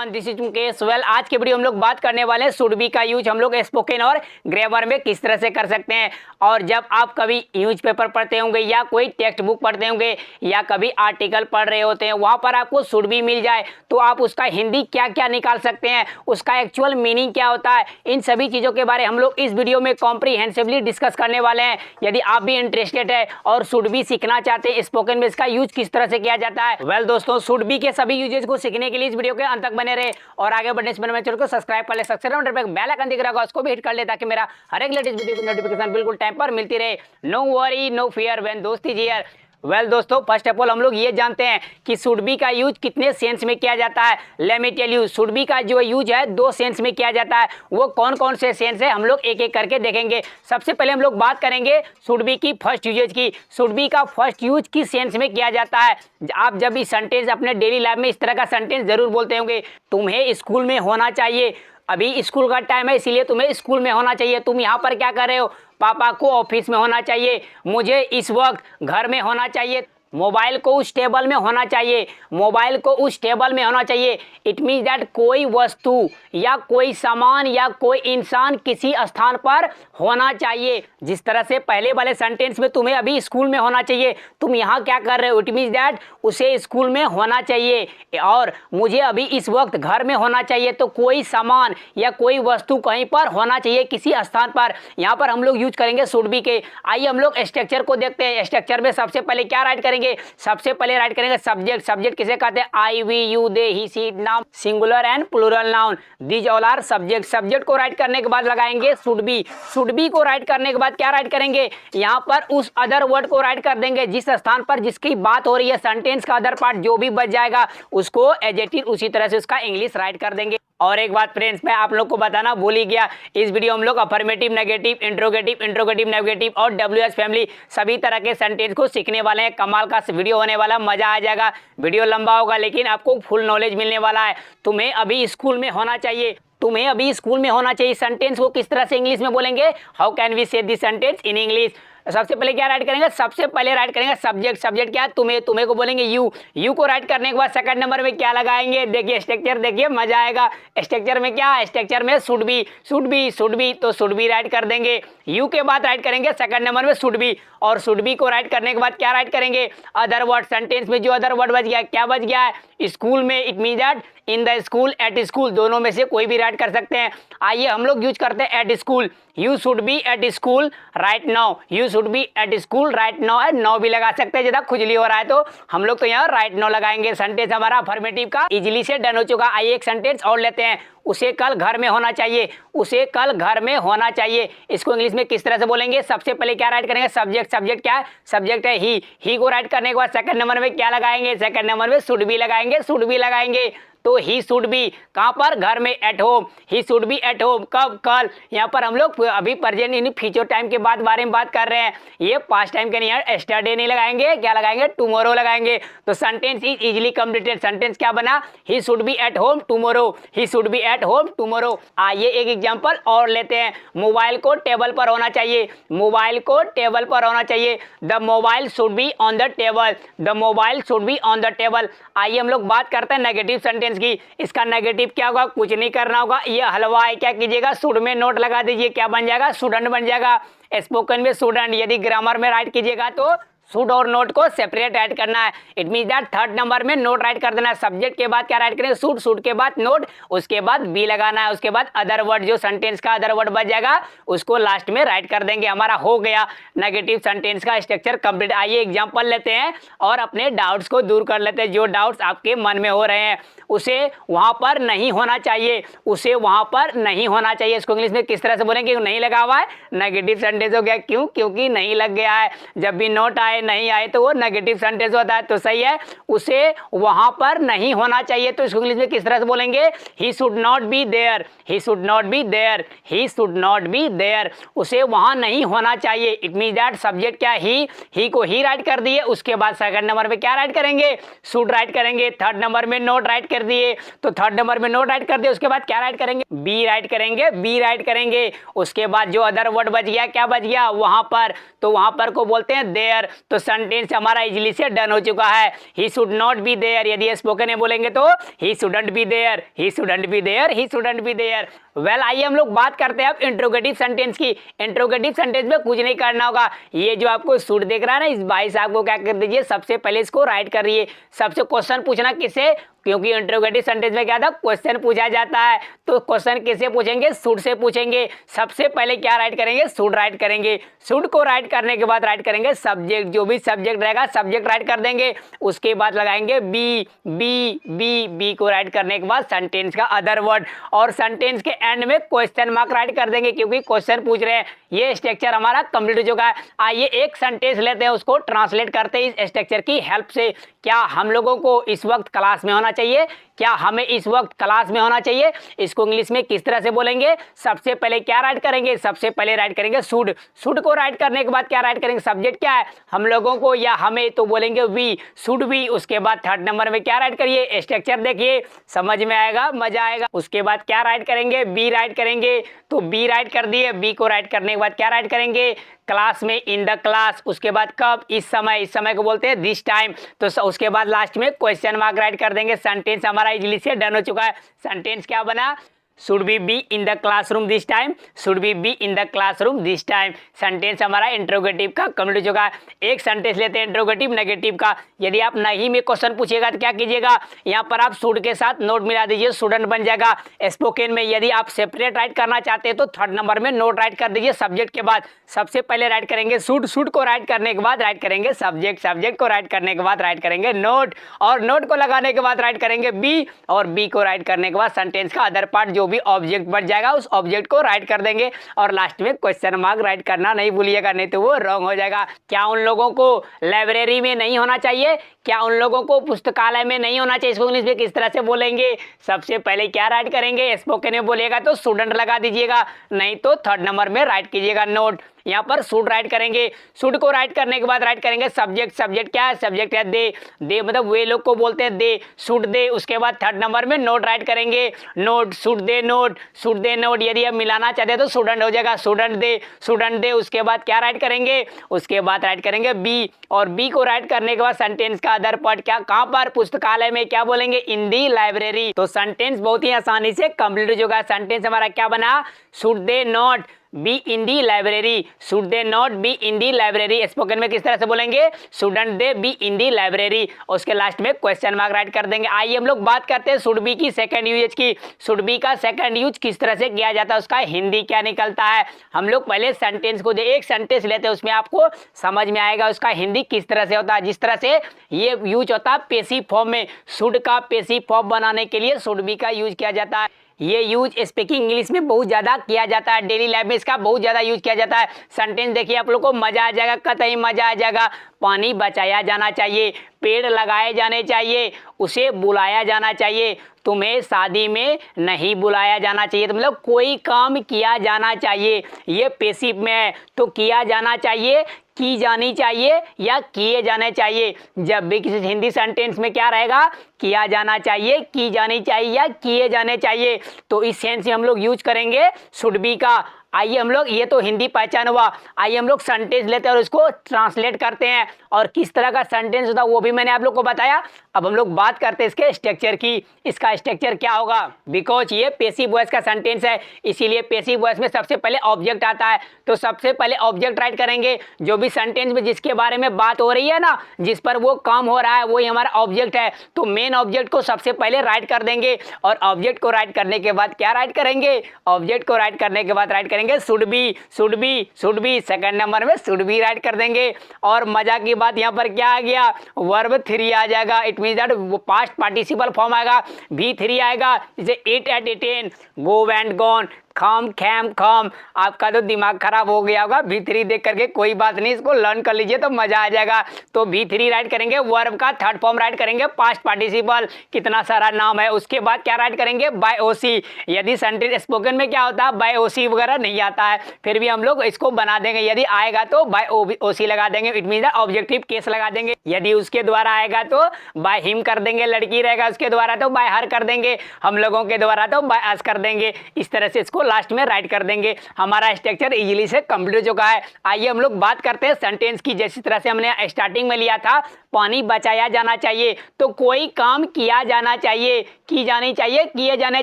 Everyone, this is Mukesh. आज के video हम लोग बात करने वाले हैं शुड बी का यूज हम लोग स्पोकन और ग्रामर में किस तरह से कर सकते हैं। और जब आप कभी न्यूज़पेपर पढ़ते होंगे या कोई टेक्स्ट बुक पढ़ते होंगे या कभी आर्टिकल पढ़ रहे होते हैं, वहाँ पर आपको शुड बी मिल जाए तो आप उसका हिंदी क्या क्या निकाल सकते हैं, उसका एक्चुअल मीनिंग क्या होता है, इन सभी चीज़ों के बारे हम लोग इस वीडियो में कॉम्प्रीहेंसिवली डिस्कस करने वाले हैं। यदि आप भी इंटरेस्टेड है और शुड बी सीखना चाहते हैं स्पोकन में इसका यूज किस तरह से किया जाता है, दोस्तों शुड बी के सभी यूजेस को सीखने के लिए इस वीडियो के अंत तक बने रहे और आगे बढ़ने से पहले चैनल को सब्सक्राइब कर ले, सब्सक्राइब पे बेल आइकन दिख रहा होगा उसको भी हिट कर ले ताकि मेरा हर एक लेटेस्ट वीडियो की नोटिफिकेशन बिल्कुल टाइम पर मिलती रहे। No worry no fear when दोस्ती इज हियर। दोस्तों, फर्स्ट ऑफ ऑल हम लोग ये जानते हैं कि शुड बी का यूज कितने सेंस में किया जाता है। Let me tell you, should be का जो यूज है दो सेंस में किया जाता है। वो कौन कौन से सेंस है हम लोग एक एक करके देखेंगे। सबसे पहले हम लोग बात करेंगे शुड बी की फर्स्ट यूजेज की। शुड बी का फर्स्ट यूज किस सेंस में किया जाता है। आप जब इस सेंटेंस अपने डेली लाइफ में इस तरह का सेंटेंस जरूर बोलते होंगे, तुम्हें स्कूल में होना चाहिए, अभी स्कूल का टाइम है इसीलिए तुम्हें स्कूल में होना चाहिए। तुम यहाँ पर क्या कर रहे हो, पापा को ऑफिस में होना चाहिए, मुझे इस वक्त घर में होना चाहिए, मोबाइल को उस टेबल में होना चाहिए, मोबाइल को उस टेबल में होना चाहिए। इट मीन्स दैट कोई वस्तु या कोई सामान या कोई इंसान किसी स्थान पर होना चाहिए। जिस तरह से पहले वाले सेंटेंस में तुम्हें अभी स्कूल में होना चाहिए, तुम यहाँ क्या कर रहे हो, इट मीन्स दैट उसे स्कूल में होना चाहिए। और मुझे अभी इस वक्त घर में होना चाहिए, तो कोई सामान या कोई वस्तु कहीं पर होना चाहिए किसी स्थान पर। यहाँ पर हम लोग यूज करेंगे शुड बी के। आइए हम लोग स्ट्रक्चर को देखते हैं। स्ट्रक्चर में सबसे पहले क्या राइट करेंगे, सबसे पहले राइट करेंगे सब्जेक्ट। सब्जेक्ट किसे कहते हैं, I we you they he she, noun singular and plural noun, these all are subject. Subject को राइट करने के बाद लगाएंगे शुड बी। शुड बी को राइट करने के बाद क्या राइट करेंगे, यहाँ पर उस अदर वर्ड को राइट कर देंगे जिस स्थान पर जिसकी बात हो रही है। सेंटेंस का अदर पार्ट जो भी बच जाएगा उसको एडजेक्टिव उसी तरह से उसका इंग्लिश राइट कर देंगे। और एक बात फ्रेंड्स, मैं आप लोग को बताना भूल ही गया, इस वीडियो हम लोग अफर्मेटिव, नेगेटिव, इंट्रोगेटिव, नेगेटिव और डब्ल्यूएच फैमिली सभी तरह के सेंटेंस को सीखने वाले हैं। कमाल का वीडियो होने वाला, मजा आ जाएगा। वीडियो लंबा होगा लेकिन आपको फुल नॉलेज मिलने वाला है। तुम्हें अभी स्कूल में होना चाहिए, तुम्हें अभी स्कूल में होना चाहिए। सेंटेंस को किस तरह से इंग्लिश में बोलेंगे, हाउ कैन वी से दिस सेंटेंस इन इंग्लिश। सबसे पहले क्या राइट करेंगे, सबसे पहले राइट करेंगे सब्जेक्ट। सब्जेक्ट क्या है, तुम्हें, तुम्हें को बोलेंगे यू। यू को राइट करने के बाद सेकंड नंबर में क्या लगाएंगे, देखिए स्ट्रक्चर, देखिए मजा आएगा। स्ट्रक्चर में क्या है, स्ट्रक्चर में should be, should be, should B, तो शुड बी राइट कर देंगे। यू के बाद राइट करेंगे सेकंड नंबर में शुड बी, और शुड बी को राइट करने के बाद क्या राइट करेंगे, अदर वर्ड। सेंटेंस में जो अदर वर्ड बच गया, क्या बच गया है, स्कूल में। It mean that in the school, at school, दोनों में से कोई भी राइट कर सकते हैं। आइए हम लोग यूज करते हैं at school. You should B at school right now, you should B at school right now है, नाउ भी लगा सकते हैं। ज्यादा खुजली हो रहा है तो हम लोग तो यहाँ राइट नाउ लगाएंगे। सेंटेंस हमारा अफर्मेटिव का इजिली से डन हो चुका। आइए एक सेंटेंस और लेते हैं, उसे कल घर में होना चाहिए, उसे कल घर में होना चाहिए। इसको इंग्लिश में किस तरह से बोलेंगे, सबसे पहले क्या राइट करेंगे, सब्जेक्ट। सब्जेक्ट क्या है, सब्जेक्ट है ही को राइट करने के बाद सेकंड नंबर में क्या लगाएंगे, सेकंड नंबर में शुड बी लगाएंगे, शुड बी लगाएंगे। तो ही शुड बी कहाँ पर, घर में, at home. He should be at home, कब, कल। यहाँ पर हम लोग अभी प्रेजेंट इन फ्यूचर टाइम के बाद बारे में बात कर रहे हैं, ये पास्ट टाइम के नहीं है। एस्टरडे नहीं लगाएंगे, क्या लगाएंगे, टुमारो लगाएंगे। तो sentence is easily completed. Sentence क्या बना, he should be at home tomorrow, he should be at home tomorrow. आइए एक एग्जांपल और लेते हैं, मोबाइल को टेबल पर होना चाहिए, मोबाइल को टेबल पर होना चाहिए। The mobile should be on the table, the mobile should be on the table. आइए हम लोग बात करते हैं नेगेटिव सेंटेंस की। इसका नेगेटिव क्या होगा, कुछ नहीं करना होगा, ये हलवा है, क्या कीजिएगा, शुड में नोट लगा दीजिए, क्या बन जाएगा, स्टूडेंट बन जाएगा। स्पोकन में स्टूडेंट, यदि ग्रामर में राइट कीजिएगा तो शुड और नोट को सेपरेट राइट करना है। It mean that third number में नोट राइट कर देना है। सब्जेक्ट के बाद क्या राइट करेंगे, शुड, शुड के बाद नोट, उसके बाद बी लगाना है, उसके बाद अदर वर्ड, जो सेंटेंस का अदर वर्ड बच जाएगा उसको लास्ट में राइट कर देंगे। हमारा हो गया नेगेटिव सेंटेंस का स्ट्रक्चर कंप्लीट। आइए एग्जांपल लेते हैं और अपने डाउट्स को दूर कर लेते हैं। जो डाउट्स आपके मन में हो रहे हैं, उसे वहां पर नहीं होना चाहिए, उसे वहां पर नहीं होना चाहिए। इसको इंग्लिश में किस तरह से बोलेंगे, नहीं लगा हुआ है, नेगेटिव सेंटेंस हो गया। क्यों, क्योंकि नहीं लग गया है। जब भी नोट आए, नहीं आए तो वो नेगेटिव सेंटेंस होता है। तो सही है, उसे वहां पर नहीं होना चाहिए। तो इसको इंग्लिश में किस तरह से बोलेंगे, he should not be there, he should not be there, he should not be there, उसे वहां नहीं होना चाहिए। इट मीन दैट सब्जेक्ट क्या, ही को ही राइट कर दिए, उसके बाद सेकंड नंबर पे क्या राइट करेंगे, शुड राइट करेंगे। थर्ड नंबर में नोट राइट कर दिए, तो थर्ड नंबर में नोट राइट कर दिए, उसके बाद क्या राइट करेंगे, बी राइट करेंगे, बी राइट करेंगे। उसके बाद जो अदर वर्ड बच गया, क्या बच गया वहां पर, तो वहां पर को बोलते हैं देयर। तो सेंटेंस हमारा इजीली से डन हो चुका है। He should not be there, यदि स्पोकन में बोलेंगे तो he shouldn't be there, he shouldn't be there, he shouldn't be there. Well आइए हम लोग बात करते हैं अब इंट्रोगेटिव सेंटेंस की। इंट्रोगेटिव सेंटेंस में कुछ नहीं करना होगा। ये जो आपको शुड देख रहा है ना, इस भाई साहब को क्या कर दीजिए, सबसे पहले इसको राइट कर रही है। सबसे क्वेश्चन पूछना किससे, क्योंकि इंट्रोगेटिव सेंटेंस में क्या था, क्वेश्चन पूछा जाता है। तो क्वेश्चन किससे पूछेंगे, शुड से पूछेंगे। सबसे पहले क्या राइट करेंगे, शुड राइट करेंगे। शुड को राइट करने के बाद राइट करेंगे सब्जेक्ट, जो भी सब्जेक्ट रहेगा सब्जेक्ट राइट कर देंगे। उसके बाद लगाएंगे बी, बी बी बी को राइट करने के बाद सेंटेंस का अदर वर्ड, और सेंटेंस के एंड में क्वेश्चन मार्क राइट कर देंगे, क्योंकि क्वेश्चन पूछ रहे हैं। ये स्ट्रक्चर हमारा कंप्लीट हो चुका है। आइए एक सेंटेंस लेते हैं, उसको ट्रांसलेट करते हैं इस स्ट्रक्चर की हेल्प से। क्या हम लोगों को इस वक्त क्लास में होना चाहिए, क्या हमें इस वक्त क्लास में होना चाहिए, इसको इंग्लिश में किस तरह से बोलेंगे। सबसे पहले क्या राइट करेंगे, सबसे पहले राइट करेंगे शुड। शुड को राइट करने के बाद क्या राइट करेंगे, सब्जेक्ट क्या है, हम लोगों को या हमें, तो बोलेंगे वी, शुड वी। उसके बाद थर्ड नंबर में क्या राइट करिए, स्ट्रक्चर देखिए, समझ में आएगा, मजा आएगा। उसके बाद क्या राइट करेंगे, बी राइट करेंगे, तो बी राइट कर दिए। बी को राइट करने के बाद क्या राइट करेंगे, क्लास में, इन द क्लास। उसके बाद कब, इस समय, इस समय को बोलते हैं दिस टाइम। तो उसके बाद लास्ट में क्वेश्चन मार्क राइट कर देंगे। सेंटेंस हमारा इजीली से डन हो चुका है। सेंटेंस क्या बना, should be in the classroom this time, should be in the classroom this time. Sentence हमारा इंट्रोगेटिव का कंप्लीट हो चुका है। एक सेंटेंस लेते हैं इंट्रोगेटिव नेगेटिव का। यदि आप नहीं में क्वेश्चन पूछेगा तो क्या कीजिएगा, यहाँ पर आप शुड के साथ नोट मिला दीजिए, स्टूडेंट बन जाएगा। स्पोकन में यदि आप सेपरेट राइट करना चाहते हैं तो थर्ड नंबर में नोट राइट कर दीजिए सब्जेक्ट के बाद। सबसे पहले राइट करेंगे शुड, शुड को राइट करने के बाद राइट करेंगे सब्जेक्ट, सब्जेक्ट को राइट करने के बाद राइट करेंगे नोट, और नोट को लगाने के बाद राइट करेंगे बी, और बी को राइट करने के बाद सेंटेंस का अदर पार्ट जो भी ऑब्जेक्ट बन जाएगा उस ऑब्जेक्ट को राइट कर देंगे, और लास्ट में क्वेश्चन मार्क राइट करना नहीं भूलिएगा, नहीं तो वो रॉन्ग हो जाएगा। क्या उन लोगों को लाइब्रेरी में नहीं होना चाहिए, क्या उन लोगों को पुस्तकालय में नहीं होना चाहिए, इसको इंग्लिश में किस तरह से बोलेंगे। सबसे पहले क्या राइट करेंगे, स्पोकन में बोलिएगा तो स्टूडेंट लगा दीजिएगा, नहीं तो थर्ड नंबर में राइट कीजिएगा नोट। यहाँ पर शुड राइट करेंगे। शुड को राइट करने के बाद राइट करेंगे सब्जेक्ट, सब्जेक्ट क्या है, सब्जेक्ट है दे, दे मतलब वे लोग को बोलते हैं दे, शुड दे। उसके बाद थर्ड नंबर में नोट राइट करेंगे, note, should they note, should they note. यदि आप मिलाना चाहते हैं तो स्टूडेंट हो जाएगा, स्टूडेंट दे, स्टूडेंट दे। उसके बाद क्या राइट करेंगे, उसके बाद राइट करेंगे बी, और बी को राइट करने के बाद सेंटेंस का अदर पार्ट क्या, कहाँ पर, पुस्तकालय में, क्या बोलेंगे, इन दी लाइब्रेरी। तो सेंटेंस बहुत ही आसानी से कंप्लीट हो चुका। सेंटेंस हमारा क्या बना, should they not be in the library, should they not be in the library. Spoken में किस तरह से बोलेंगे, shouldn't they be in the library. उसके लास्ट में क्वेश्चन मार्क राइट कर देंगे। आइए हम लोग बात करते हैं शुड बी की सेकंड यूज की। शुड बी का सेकंड यूज किस तरह से किया जाता है, उसका हिंदी क्या निकलता है। हम लोग पहले सेंटेंस को एक सेंटेंस लेते हैं, उसमें आपको समझ में आएगा उसका हिंदी किस तरह से होता है। जिस तरह से ये यूज होता है पेसिव फॉर्म में, शुड का पेसिव फॉर्म बनाने के लिए शुड बी का यूज किया जाता है। ये यूज स्पीकिंग इंग्लिश में बहुत ज़्यादा किया जाता है, डेली लाइफ में इसका बहुत ज़्यादा यूज किया जाता है। सेंटेंस देखिए, आप लोग को मज़ा आ जाएगा, कतई मज़ा आ जाएगा। पानी बचाया जाना चाहिए, पेड़ लगाए जाने चाहिए, उसे बुलाया जाना चाहिए, तुम्हें शादी में नहीं बुलाया जाना चाहिए। तो मतलब कोई काम किया जाना चाहिए, ये पेसिव में है, तो किया जाना चाहिए, की जानी चाहिए या किए जाने चाहिए। जब भी किसी हिंदी सेंटेंस में क्या रहेगा, किया जाना चाहिए, की जानी चाहिए या किए जाने चाहिए, तो इस सेंस में हम लोग यूज करेंगे शुड बी का। आइए हम लोग, ये तो हिंदी पहचान हुआ, आइए हम लोग सेंटेंस लेते हैं और इसको ट्रांसलेट करते हैं, और किस तरह का सेंटेंस होता है वो भी मैंने आप लोग को बताया। अब हम लोग बात करते हैं इसके स्ट्रक्चर की। इसका स्ट्रक्चर क्या होगा, बिकॉज ये पेसिव वॉइस का सेंटेंस है, इसीलिए पेसिव वॉइस में सबसे पहले ऑब्जेक्ट आता है। तो सबसे पहले ऑब्जेक्ट राइट करेंगे, जो भी सेंटेंस में जिसके बारे में बात हो रही है ना, जिस पर वो काम हो रहा है, वही हमारा ऑब्जेक्ट है। तो मेन ऑब्जेक्ट को सबसे पहले राइट कर देंगे, और ऑब्जेक्ट को राइट करने के बाद क्या राइट करेंगे, ऑब्जेक्ट को राइट करने के बाद राइट करेंगे should be, should be, should B. Second number में शुड बी राइट कर देंगे, और मजा की बात यहाँ पर क्या आ गया, वर्ब 3 आ जाएगा। It mean that past participle form आएगा, V3 आएगा। जैसे it at 10, go went gone, खाम खैम खाम। आपका तो दिमाग खराब हो गया होगा V3 देख करके, कोई बात नहीं, इसको लर्न कर लीजिए तो मजा आ जाएगा। तो V3 राइट करेंगे, वर्ब का थर्ड फॉर्म राइट करेंगे, पास्ट पार्टिसिपल, कितना सारा नाम है। उसके बाद क्या राइट करेंगे, बाय ओसी। यदि सेंटेंस स्पोकन में क्या होता है, बाय ओसी वगैरह नहीं आता है, फिर भी हम लोग इसको बना देंगे। यदि आएगा तो बाय ओसी लगा देंगे, इट मीन ऑब्जेक्टिव केस लगा देंगे। यदि उसके द्वारा आएगा तो बाय हिम कर देंगे, लड़की रहेगा उसके द्वारा तो बाय हर कर देंगे, हम लोगों के द्वारा तो बाय अस कर देंगे। इस तरह से इसको लास्ट में राइट कर देंगे। हमारा स्ट्रक्चर इजीली से कंप्लीट हो चुका है। आइए हम लोग बात करते हैं सेंटेंस की। जिस तरह से हमने स्टार्टिंग में लिया था, पानी बचाया जाना चाहिए, तो कोई काम किया जाना चाहिए, की जानी चाहिए, किए जाने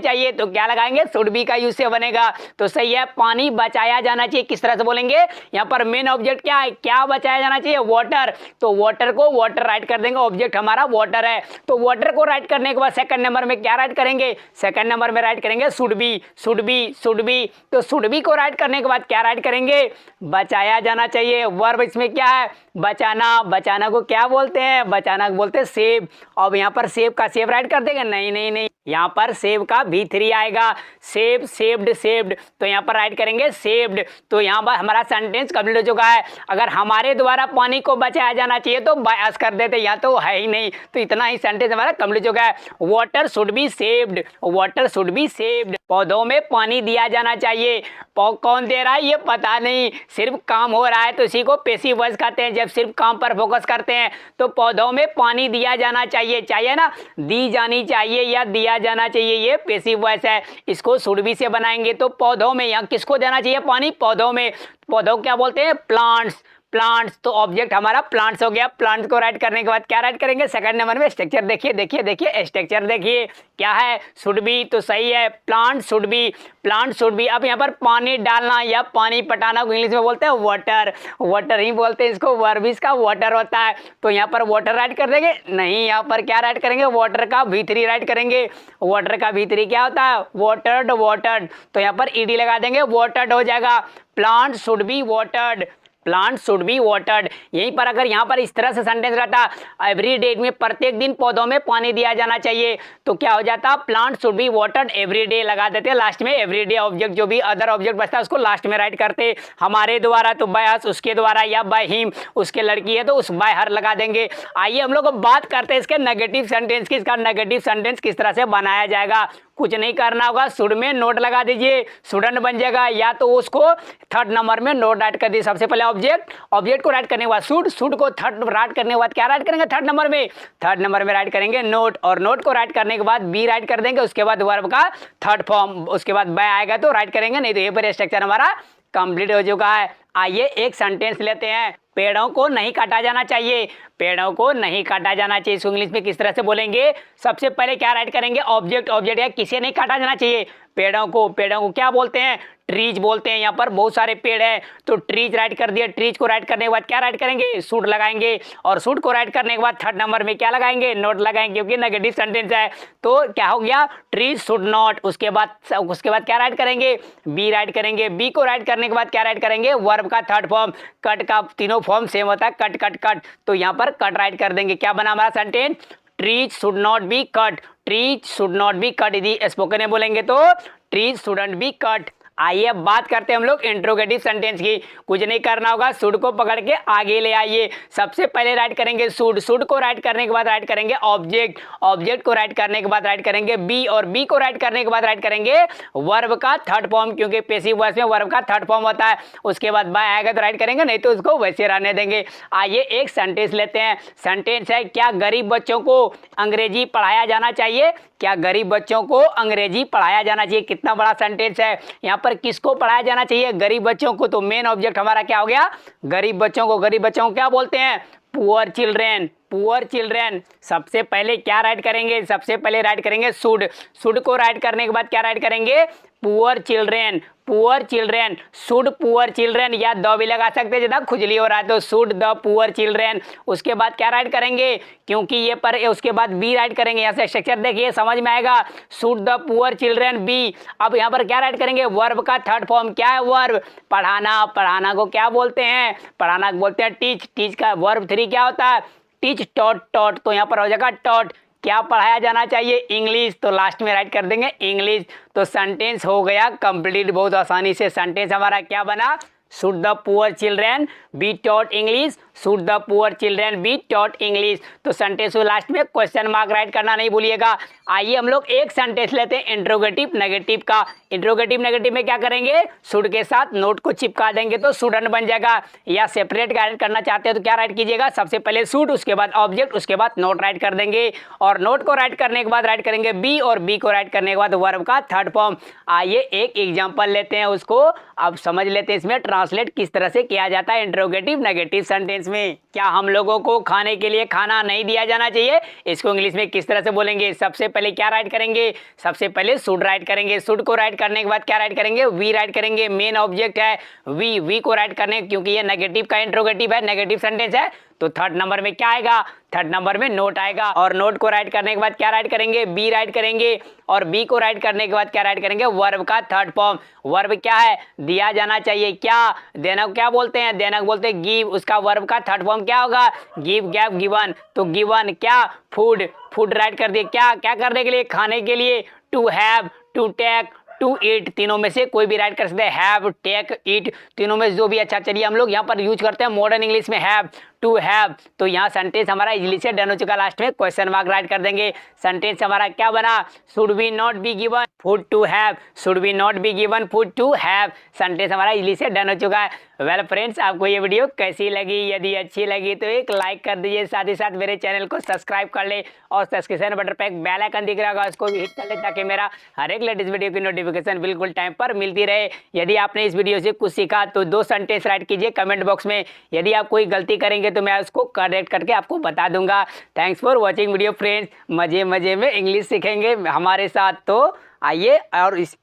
चाहिए, तो क्या लगाएंगे, शुड बी का यूज से बनेगा। तो सही है, पानी बचाया जाना चाहिए किस तरह से बोलेंगे, यहाँ पर मेन ऑब्जेक्ट क्या है, क्या बचाया जाना चाहिए, वाटर। तो वाटर को वाटर राइट कर देंगे, ऑब्जेक्ट हमारा वाटर है। तो वाटर को राइट करने के बाद सेकंड नंबर में क्या राइट करेंगे, सेकंड नंबर में राइट करेंगे should be, should be, should B. तो शुड बी को राइट करने के बाद क्या राइट करेंगे, बचाया जाना चाहिए। वर्ब इसमें क्या है, बचाना। बचाना को क्या बोलते हैं, बचाना को बोलते हैं सेव। अब यहाँ पर सेव का सेव राइट कर देंगे, नहीं नहीं नहीं, यहाँ पर सेव का V3 आएगा, सेव, सेव्ड, सेव्ड। तो यहाँ पर राइट करेंगे सेव्ड। तो यहाँ पर हमारा सेंटेंस कंप्लीट हो चुका है। अगर हमारे द्वारा पानी को बचाया जाना चाहिए तो बायस कर देते, यहाँ तो है ही नहीं। तो इतना ही सेंटेंस हमारा कंप्लीट हो चुका है। Water should be saved, water should be saved. पौधों में पानी दिया जाना चाहिए। कौन दे रहा है ये पता नहीं, सिर्फ काम हो रहा है तो इसी को पैसिव वॉइस कहते हैं। जब सिर्फ काम पर फोकस करते हैं तो पौधों में पानी दिया जाना चाहिए, चाहिए ना, दी जानी चाहिए या दिया जाना चाहिए, ये पैसिव वॉइस है। इसको शुड बी से बनाएंगे तो पौधों में, यहाँ किसको देना चाहिए पानी, पौधों में। पौधों क्या बोलते हैं, प्लांट्स, प्लांट्स। तो ऑब्जेक्ट हमारा प्लांट्स हो गया। प्लांट्स को राइट करने के बाद क्या राइट करेंगे, सेकंड नंबर में स्ट्रक्चर देखिए, देखिए देखिए स्ट्रक्चर देखिए क्या है, शुड बी। तो सही है, plant should be, plant should be. अब यहाँ पर पानी डालना या पानी पटाना को इंग्लिश में बोलते हैं वाटर, वाटर ही बोलते हैं इसको, वर्ब इसका वाटर होता है। तो यहाँ पर वाटर राइट कर देंगे, नहीं, यहाँ पर क्या राइट करेंगे, वाटर का V3 राइट करेंगे। वाटर का V3 क्या होता है, वाटर्ड, वाटर्ड। तो यहाँ पर ed लगा देंगे, वाटर्ड हो जाएगा। Plant should be watered, plant should be watered. यहीं पर अगर यहाँ पर इस तरह से सेंटेंस रहता, एवरी डे में प्रत्येक दिन पौधों में पानी दिया जाना चाहिए, तो क्या हो जाता, plant should be watered every day लगा देते लास्ट में। एवरी डे ऑब्जेक्ट जो भी अदर ऑब्जेक्ट बचता है उसको लास्ट में राइट करते। हमारे द्वारा तो बाय अस, उसके द्वारा या बाय हिम, उसके लड़की है तो उस बाय हर लगा देंगे। आइए हम लोग बात करते हैं इसके नेगेटिव सेंटेंस की। इसका नेगेटिव सेंटेंस किस तरह से बनाया जाएगा, कुछ नहीं करना होगा, शुड में नोट लगा दीजिए, शुडंट बन जाएगा, या तो उसको थर्ड नंबर में नोट राइट कर दीजिए। सबसे पहले ऑब्जेक्ट, ऑब्जेक्ट को राइट करने के बाद शुड, शुड को थर्ड राइट करने के बाद क्या राइट करेंगे, थर्ड नंबर में, थर्ड नंबर में राइट करेंगे नोट, और नोट को राइट करने के बाद बी राइट कर देंगे, उसके बाद वर्ब का थर्ड फॉर्म, उसके बाद बाय आएगा तो राइट करेंगे, नहीं तो ये पर स्ट्रक्चर हमारा कंप्लीट हो चुका है। आइए एक सेंटेंस लेते हैं, पेड़ों को नहीं काटा जाना चाहिए, पेड़ों को नहीं काटा जाना चाहिए, इसको इंग्लिश में किस तरह से बोलेंगे। सबसे पहले क्या राइट करेंगे, ऑब्जेक्ट, ऑब्जेक्ट है, किसे नहीं काटा जाना चाहिए, पेड़ों को। पेड़ों को क्या बोलते हैं, ट्रीज बोलते हैं। यहाँ पर बहुत सारे पेड़ हैं तो ट्रीज राइट कर दिया। ट्रीज को राइट करने के बाद क्या राइट करेंगे, शुड लगाएंगे, और शुड को राइट करने के बाद थर्ड नंबर में क्या लगाएंगे, नोट लगाएंगे, क्योंकि नेगेटिव सेंटेंस है। तो क्या हो गया, ट्रीज शुड नॉट। उसके बाद क्या राइट करेंगे, बी राइट करेंगे। बी को राइट करने के बाद क्या राइट करेंगे, वर्ब का थर्ड फॉर्म, कट का तीनों फॉर्म सेम होता है, कट कट कट। तो यहाँ पर कट राइट कर देंगे। क्या बना हमारा sentence, trees should not B cut, trees should not B cut. यदि स्पोकन में बोलेंगे तो ट्रीज शुडंट बी कट। आइए अब बात करते हैं हम लोग इंट्रोगेटिव सेंटेंस की। कुछ नहीं करना होगा, शुड को पकड़ के आगे ले आइए। सबसे पहले राइट करेंगे शुड, शुड को राइट करने के बाद राइट करेंगे ऑब्जेक्ट, ऑब्जेक्ट को राइट करने के बाद राइट करेंगे बी, और बी को राइट करने के बाद राइट करेंगे वर्ब का थर्ड फॉर्म, क्योंकि पैसिव वॉइस में वर्ब का थर्ड फॉर्म होता है। उसके बाद बाय आएगा तो राइट करेंगे, नहीं तो उसको वैसे रहने देंगे। आइए एक सेंटेंस लेते हैं। सेंटेंस है, क्या गरीब बच्चों को अंग्रेजी पढ़ाया जाना चाहिए, क्या गरीब बच्चों को अंग्रेजी पढ़ाया जाना चाहिए। कितना बड़ा सेंटेंस है। यहाँ पर किसको पढ़ाया जाना चाहिए, गरीब बच्चों को। तो मेन ऑब्जेक्ट हमारा क्या हो गया, गरीब बच्चों को। गरीब बच्चों को क्या बोलते हैं, पुअर चिल्ड्रेन, पुअर चिल्ड्रेन। सबसे पहले क्या राइट करेंगे, सबसे पहले राइट करेंगे शुड, शुड को राइट करने के बाद क्या राइट करेंगे, poor children, poor children, should poor children, या द भी लगा सकते हैं ज्यादा खुजली हो रहा है तो शुड द पुअर चिल्ड्रेन। उसके बाद क्या राइट करेंगे, क्योंकि ये पर उसके बाद बी राइट करेंगे। यहाँ से स्ट्रक्चर देखिए समझ में आएगा, should the poor children be. अब यहाँ पर क्या राइट करेंगे, वर्ब का थर्ड फॉर्म क्या है, वर्ब, पढ़ाना। पढ़ाना को क्या बोलते हैं, पढ़ाना को बोलते हैं टीच, टीच का वर्ब 3 क्या होता है, टीच, टॉट, टॉट। तो यहाँ पर हो जाएगा टॉट। क्या पढ़ाया जाना चाहिए, इंग्लिश, तो लास्ट में राइट कर देंगे इंग्लिश। तो सेंटेंस हो गया कंप्लीट बहुत आसानी से। सेंटेंस हमारा क्या बना, should the poor children be taught English, should the poor children be taught English. तो सेंटेंस को लास्ट में क्वेश्चन मार्क राइट करना नहीं भूलिएगा। आइए हम लोग एक सेंटेंस लेते हैं इंट्रोगेटिव नेगेटिव का। इंट्रोगेटिव नेगेटिव में क्या करेंगे, शुड के साथ नोट को चिपका देंगे तो शुडन बन जाएगा। या सेपरेट राइट करना चाहते हैं तो क्या राइट कीजिएगा, सबसे पहले शुड, उसके बाद ऑब्जेक्ट, उसके बाद नोट राइट कर देंगे। और नोट को राइट करने के बाद राइट करेंगे बी, और बी को राइट करने के बाद वर्ब का थर्ड फॉर्म। आइए एक एग्जांपल लेते हैं, उसको अब समझ लेते हैं इसमें ट्रांसलेट किस तरह से किया जाता है इंट्रोगेटिव नेगेटिव सेंटेंस में। क्या हम लोगों को खाने के लिए खाना नहीं दिया जाना चाहिए, इसको इंग्लिश में किस तरह से बोलेंगे। सबसे पहले क्या राइट करेंगे, सबसे पहले शुड राइट करेंगे। शुड को राइट करने के बाद क्या राइट करेंगे, वी राइट करेंगे। मेन ऑब्जेक्ट है वी को राइट करने, क्योंकि ये नेगेटिव का इंट्रोगेटिव है, नेगेटिव सेंटेंस है, तो थर्ड नंबर में क्या आएगा, थर्ड नंबर में नोट आएगा। और नोट को राइट करने के बाद क्या राइट करेंगे, बी राइट करेंगे। और बी को राइट करने के बाद क्या राइट करेंगे, वर्ब का थर्ड फॉर्म। वर्ब क्या है, दिया जाना चाहिए। क्या देना, क्या बोलते हैं, देना बोलते हैं गिव, उसका वर्ब का थर्ड फॉर्म क्या होगा, गिव, गैव, गिवन। तो गिवन क्या, फूड, फूड राइट कर दिए, क्या क्या करने के लिए, खाने के लिए। To have, to take, to eat, तीनों में से कोई भी राइट कर सकते हैं, हैव, टेक, ईट, तीनों में जो भी अच्छा। चलिए हम लोग यहाँ पर यूज करते हैं मॉडर्न इंग्लिश में हैव, टू हैव। तो यहाँ सेंटेंस हमारा इजली से डन हो चुका, लास्ट में क्वेश्चन मार्क राइट कर देंगे। सेंटेंस हमारा क्या बना, should be not be given food to have, should be not be given food to have. Sentence हमारा इजली से डन हो चुका है। वेल फ्रेंड्स, आपको ये वीडियो कैसी लगी, यदि अच्छी लगी तो एक लाइक कर दीजिए, साथ ही साथ मेरे चैनल को सब्सक्राइब कर ले और सब्सक्रिप्शन बटन पर एक बेल आइकन दिख रहा होगा, उसको भी हिट कर ले ताकि मेरा हर एक लेटेस्ट वीडियो की नोटिफिकेशन बिल्कुल टाइम पर मिलती रहे। यदि आपने इस वीडियो से कुछ सीखा तो 2 सेंटेंस राइट कीजिए कमेंट बॉक्स में। यदि आप कोई गलती करेंगे तो मैं उसको करेक्ट करके आपको बता दूंगा। Thanks for watching video friends, मजे मजे में इंग्लिश सीखेंगे हमारे साथ। तो आइए,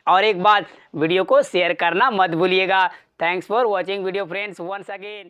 और एक बात, वीडियो को शेयर करना मत भूलिएगा। Thanks for watching video friends once again.